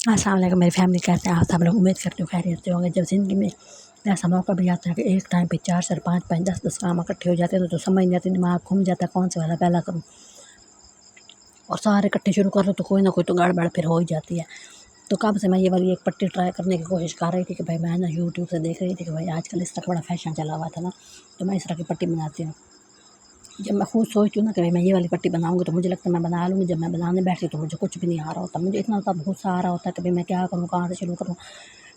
अस्सलाम वालेकुम मेरी फैमिली, कैसे हैं आप सब लोग? उम्मीद करती हूँ खैरियत से होंगे। जब ज़िंदगी में ऐसा मौका भी आता है कि एक टाइम पे 4 4 5 5 10 10 काम इकट्ठे हो जाते हैं तो समझ नहीं आती, दिमाग घूम जाता है कौन से वाला पहला करूँ। और सारे इकट्ठे शुरू कर लो तो कोई ना कोई तो गड़बड़ फिर हो ही जाती है। तो कब से मैं ये वाली एक पट्टी ट्राई करने की कोशिश कर रही थी कि भाई मैं ना यूट्यूब से देख रही थी कि भाई आजकल इस तरह का बड़ा फैशन चला हुआ था ना, तो मैं इस तरह की पट्टी बनाती हूँ। जब मैं खुद सोचती हूँ ना कि भाई मैं ये वाली पट्टी बनाऊँगी तो मुझे लगता है मैं बना लूँगी। जब मैं बनाने बैठती तो मुझे कुछ भी नहीं आ रहा होता, मुझे इतना ज़्यादा गुस्सा आ रहा होता है कि भाई मैं क्या करूँ, कहाँ से शुरू करूँ।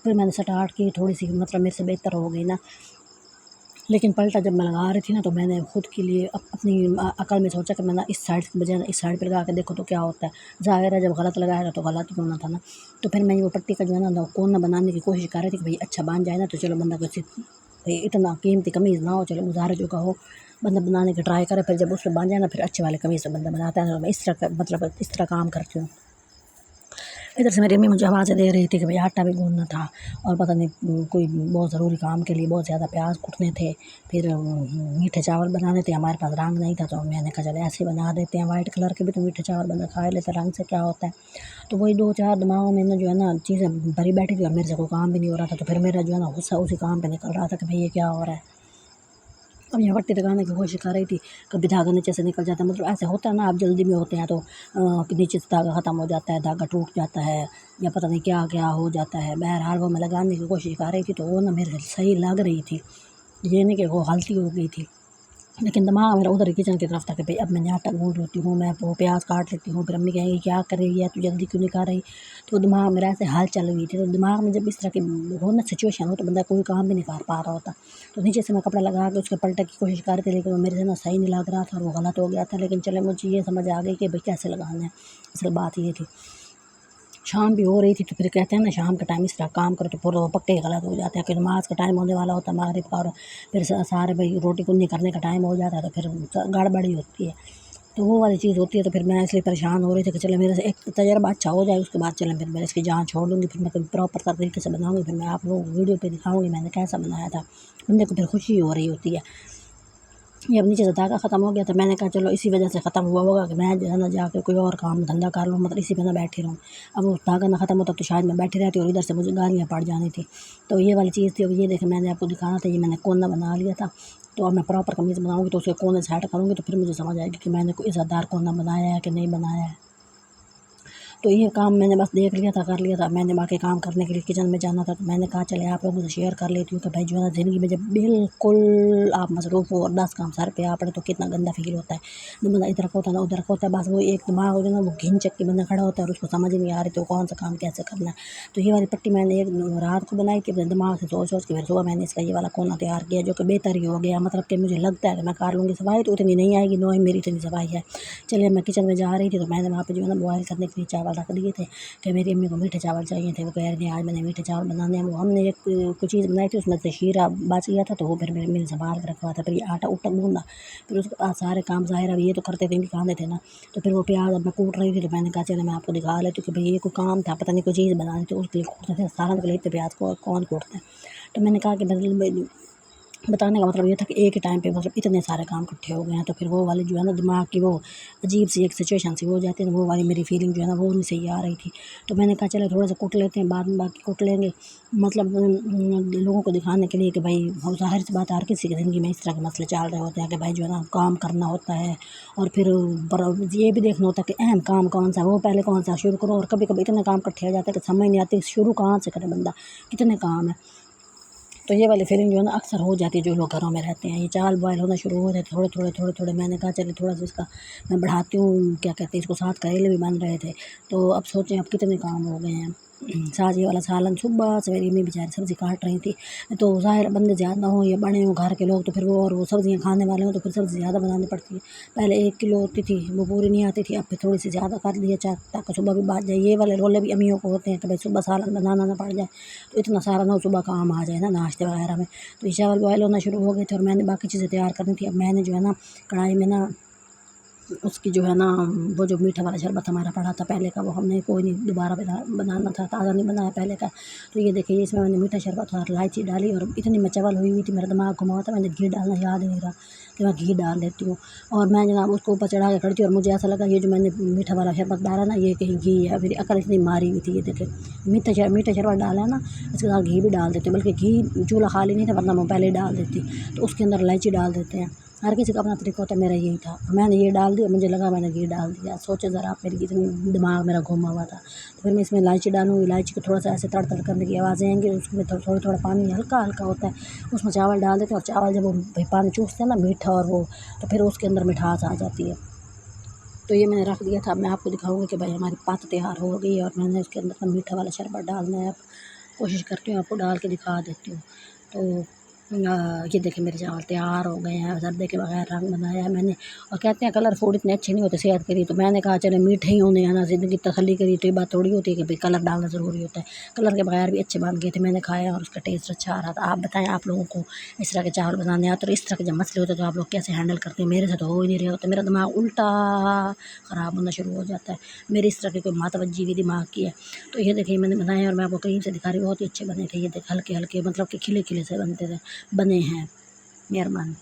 फिर मैंने स्टार्ट की, थोड़ी-सी मतलब मेरे से बेहतर हो गई ना, लेकिन पलटा जब मैं लगा रही थी ना तो मैंने खुद के लिए अपनी अकल में सोचा कि मैं ना इस साइड की बजाय ना इस साइड पे लगा के देखो तो क्या होता है। ज़ाहिर है जब गलत लगाएगा तो गलत ही होना था ना। तो फिर मैं वो पट्टी का जो है ना कोना बनाने की कोशिश कर रही थी कि भाई अच्छा बन जाए ना तो चलो बंदा कुछ भाई इतना कीमती कमीज़ ना हो, चलो गुज़ारा जो का हो, बंदा बनाने की ट्राई करे। फिर जब उसमें बन जाए ना फिर अच्छे वाले कमीज़ से बंदा बनाता है। तो मैं इस तरह का मतलब इस तरह काम करती हूँ। इधर से मेरी अम्मी मुझे आवाज़ें दे रही थी कि भाई आटा भी गूँधना था और पता नहीं कोई बहुत ज़रूरी काम के लिए बहुत ज़्यादा प्याज कुटने थे। फिर मीठे चावल बनाने थे, हमारे पास रंग नहीं था तो मैंने कहा चलो ऐसे ही बना देते हैं, वाइट कलर के भी तो मीठे चावल बंदा खा लेता, रंग से क्या होता है। तो वही 2-4 दिमागों में ना जो है ना चीज़ें भरी बैठी थी और मेरे से कोई काम भी नहीं हो रहा था। तो फिर मेरा जो है ना गुस्सा उसी काम पे निकल रहा था कि भाई ये क्या हो रहा है। अब यहाँ पट्टी लगाने की कोशिश कर रही थी, कभी धागा नीचे से निकल जाता है, मतलब ऐसे होता है ना, आप जल्दी में होते हैं तो कि नीचे से धागा ख़त्म हो जाता है, धागा टूट जाता है या पता नहीं क्या क्या हो जाता है। बहरहाल वो मैं लगाने की कोशिश कर रही थी तो वो ना मेरे से सही लग रही थी, ये नहीं कि वो गलती हो गई थी। लेकिन दिमाग मेरा उधर ही किचन की तरफ था कि भाई अब मैं आटा गूँध लेती हूँ, मैं वो प्याज काट लेती हूँ। फिर अम्मी कहेंगी क्या कर रही है, तू जल्दी क्यों नहीं कर रही। तो दिमाग मेरा ऐसे हाल चल रही थी। तो दिमाग में जब इस तरह की हो ना सिचुएशन हो तो बंदा कोई काम भी नहीं कर पा रहा होता। तो नीचे से मैं कपड़ा लगा के उसके पलटे की कोशिश कर रही थी, लेकिन वो मेरे से ना सही नहीं लग रहा था और वो गलत हो गया था। लेकिन चले मुझे ये समझ आ गई कि भाई कैसे लगाना है। असल बात ये थी, शाम भी हो रही थी तो फिर कहते हैं ना शाम के टाइम इस तरह काम करो तो फिर वो पक्के गलत हो जाते हैं। फिर नमाज का टाइम होने वाला होता है मगरिब का, और फिर सारे भाई रोटी कुन्नी करने का टाइम हो जाता है तो फिर गड़बड़ी होती है। तो वो वाली चीज़ होती है। तो फिर मैं इसलिए परेशान हो रही थी कि चलो मेरे से एक तजर्बा अच्छा हो जाए, उसके बाद चलें फिर मैं इसकी जान छोड़ दूँगी। फिर मैं कभी प्रॉपर तरीके से बनाऊँगी, फिर मैं आप लोगों को वीडियो पे दिखाऊँगी मैंने कैसा बनाया था। बंदे को फिर खुशी हो रही होती है। ये अब नीचे से धागा ख़त्म हो गया तो मैंने कहा चलो इसी वजह से ख़त्म हुआ होगा कि मैं जो है ना जाके कोई और काम धंधा कर लूँ, मतलब इसी पे ना बैठी रहूँ। अब वो धागा ना ख़त्म होता तो शायद मैं बैठी रहती और इधर से मुझे गालियाँ पड़ जानी थी। तो ये वाली चीज़ थी। अब ये देखें मैंने आपको दिखाना था, ये मैंने कोना बना लिया था। तो अब मैं प्रॉपर कमीज़ बनाऊँगी तो उसके कोने सेट करूँगी तो फिर मुझे समझ आएगी कि मैंने कोई इज़्ज़तदार कोना बनाया है कि नहीं बनाया है। तो ये काम मैंने बस देख लिया था, कर लिया था। मैंने बाकी काम करने के लिए किचन में जाना था तो मैंने कहा चले आप लोगों से शेयर कर लेती हूँ कि भाई जो है ना ज़िंदगी में जब बिल्कुल आप मसरूफ़ हो और 10 काम सर पे आ पड़े तो कितना गंदा फ़ील होता है। ना बंदा इधर का होता है ना उधर का होता है, बस वो एक दिमाग हो जाए ना वो घिन चक के बंदा खड़ा होता है और उसको समझ ही नहीं आ रही तो कौन सा काम कैसे करना है। तो ये वाली पट्टी मैंने एक रात को बनाई थी अपने दिमाग से सोच सोच के, फिर सुबह मैंने इसका ये वाला कोना तैयार किया जो कि बेहतर ही हो गया। मतलब कि मुझे लगता है कि मैं कर लूँगी। सफाई तो उतनी नहीं आएगी, नो ही मेरी इतनी सफाई है। चलिए मैं किचन में जा रही थी तो मैंने वहाँ पे जो है ना बॉयल करने के लिए चावल रख दिए थे कि मेरी अम्मी को मीठे चावल चाहिए थे। वो कह रही थी आज मैंने मीठे चावल बनाने हैं। वो हमने एक कुछ चीज़ बनाई थी उसमें से शीरा बच गया था तो वो फिर मेरी अम्मी ने संभाल के रखवा था। फिर ये आटा उटा गूँधा, फिर उसके बाद सारे काम ज़ाहिर अब ये तो करते थे, इनके खाने थे ना। तो फिर वो प्याज अब मैं कूट रही थी तो मैंने कहा चलो मैं आपको दिखा लेती हूँ कि भाई ये कोई काम था, पता नहीं कोई चीज़ बनानी थी उसके लिए कूटते थे। सालन के लिए इतने प्याज को कौन कूटता है। तो मैंने कहा कि मतलब बताने का मतलब ये था कि एक ही टाइम पे मतलब इतने सारे काम इकट्ठे हो गए हैं। तो फिर वो वाली जो है ना दिमाग की वो अजीब सी एक सिचुएशन सी हो जाती है, वो वाली मेरी फीलिंग जो है ना वो नहीं सही आ रही थी। तो मैंने कहा चलो थोड़ा सा कुट लेते हैं, बाद में बाकी कुट लेंगे। मतलब लोगों को दिखाने के लिए कि भाई ज़ाहिर सी बात है हर किसी की ज़िंदगी में इस तरह के मसले चल रहे होते हैं कि भाई जो है ना काम करना होता है और फिर ये भी देखना होता है कि अहम काम कौन सा है, वो पहले कौन सा शुरू करो। और कभी कभी इतने काम इकट्ठे हो जाते हैं कि समझ नहीं आती शुरू कहाँ से करे बंदा, कितने काम है। तो ये वाली फीलिंग जो है ना अक्सर हो जाती है जो लोग घरों में रहते हैं। ये चावल बॉयल होना शुरू हो जाते थोड़े मैंने कहा चलिए थोड़ा सा इसका मैं बढ़ाती हूँ, क्या कहते हैं इसको, साथ करेले भी बन रहे थे। तो अब सोचें अब कितने काम हो गए हैं। साथ ये वाला सालन सुबह सवेरे में बेचारी सब्ज़ी काट रही थी। तो ज़ाहिर बंदे ज़्यादा हों या बड़े हों घर के लोग तो फिर वो और वो सब्ज़ियाँ खाने वाले हों तो फिर सब्ज़ी ज़्यादा बनानी पड़ती है। पहले 1 किलो होती थी वो पूरी नहीं आती थी, अब फिर थोड़ी सी ज़्यादा कर लिया ताकि सुबह भी बच जाए। ये वाले रोले भी अम्मियों को होते हैं कि भाई सुबह सालन बनाना ना पड़ जाए, तो इतना सारा ना सुबह काम आ जाए ना नाश्ते वगैरह में। तो ये चावल बॉयल होना शुरू हो गए थे और मैंने बाकी चीज़ें तैयार करनी थी। अब मैंने जो है ना कढ़ाई में ना उसकी जो है ना, वो जो मीठा वाला शरबत हमारा पड़ा था पहले का, वो हमने कोई नहीं दोबारा बनाना था, ताज़ा नहीं बनाया पहले का। तो ये देखिए इसमें मैंने मीठा शरबत और इलायची डाली, और इतनी मैं चवल हुई थी, मेरा दिमाग घुमा हुआ था, मैंने घी डालना याद नहीं रहा कि मैं घी डाल देती हूँ। और मैं जनाब उसको ऊपर चढ़ा के खड़ी थी, और मुझे ऐसा लगा ये जो मैंने मीठा वाला शरबत डाला ना, ये कहीं घी है। मेरी अकल इतनी मारी हुई थी। ये देखें, मीठा शरबत डाला है ना, इसके साथ घी भी डाल देते, बल्कि घी चूल्हा खाली नहीं था, वरना मैं पहले ही डाल देती। तो उसके अंदर इलायची डाल देते हैं, हर किसी का अपना तरीका होता है, मेरा यही था। मैंने ये डाल दिया, मुझे लगा मैंने घी डाल दिया। सोचो ज़रा आप, मेरी इतनी दिमाग मेरा घुमा हुआ था। तो फिर मैं इसमें इलायची डालूँगी, इलायची को थोड़ा सा ऐसे तड़ करने की आवाज़ें आएंगी, उसमें थोड़ा थोड़ा पानी हल्का हल्का होता है, उसमें चावल डाल देते हैं, और चावल जब वो पानी चूसते हैं ना मीठा और वो, तो फिर उसके अंदर मिठास आ जाती है। तो ये मैंने रख दिया था। मैं आपको दिखाऊंगी कि भाई हमारी पात तैयार हो गई है, और मैंने उसके अंदर का मीठा वाला शरबत डालना है। अब कोशिश करती हूँ आपको डाल के दिखा देती हूँ। तो ये देखिए मेरे चावल तैयार हो गए हैं, जर्दे के बगैर रंग बनाया है मैंने। और कहते हैं कलर फूड इतने अच्छे नहीं होते सेहत के लिए, तो मैंने कहा चले मीठे ही होने हैं ना, ज़िंदगी तसल्ली करी। तो ये बात थोड़ी होती है कि भाई कलर डालना ज़रूरी होता है। कलर के बगैर भी अच्छे बन गए थे, मैंने खाया और उसका टेस्ट अच्छा आ रहा था। आप बताएं, आप लोगों को इस तरह के चावल बनाने आते, और इस तरह के जब मसले होते हैं तो आप लोग कैसे हैंडल करते हैं? मेरे से तो हो ही नहीं रहे होते, मेरा दिमाग उल्टा ख़राब होना शुरू हो जाता है। मेरी इस तरह की कोई मातवज्जी भी दिमाग की है। तो ये देखिए मैंने बनाए, और मैं आपको करीब से दिखा रही हूँ, बहुत ही अच्छे बने थे। ये देख हल्के हल्के, मतलब कि खिले खिले से बनते थे, बने हैं। मेहरबानी।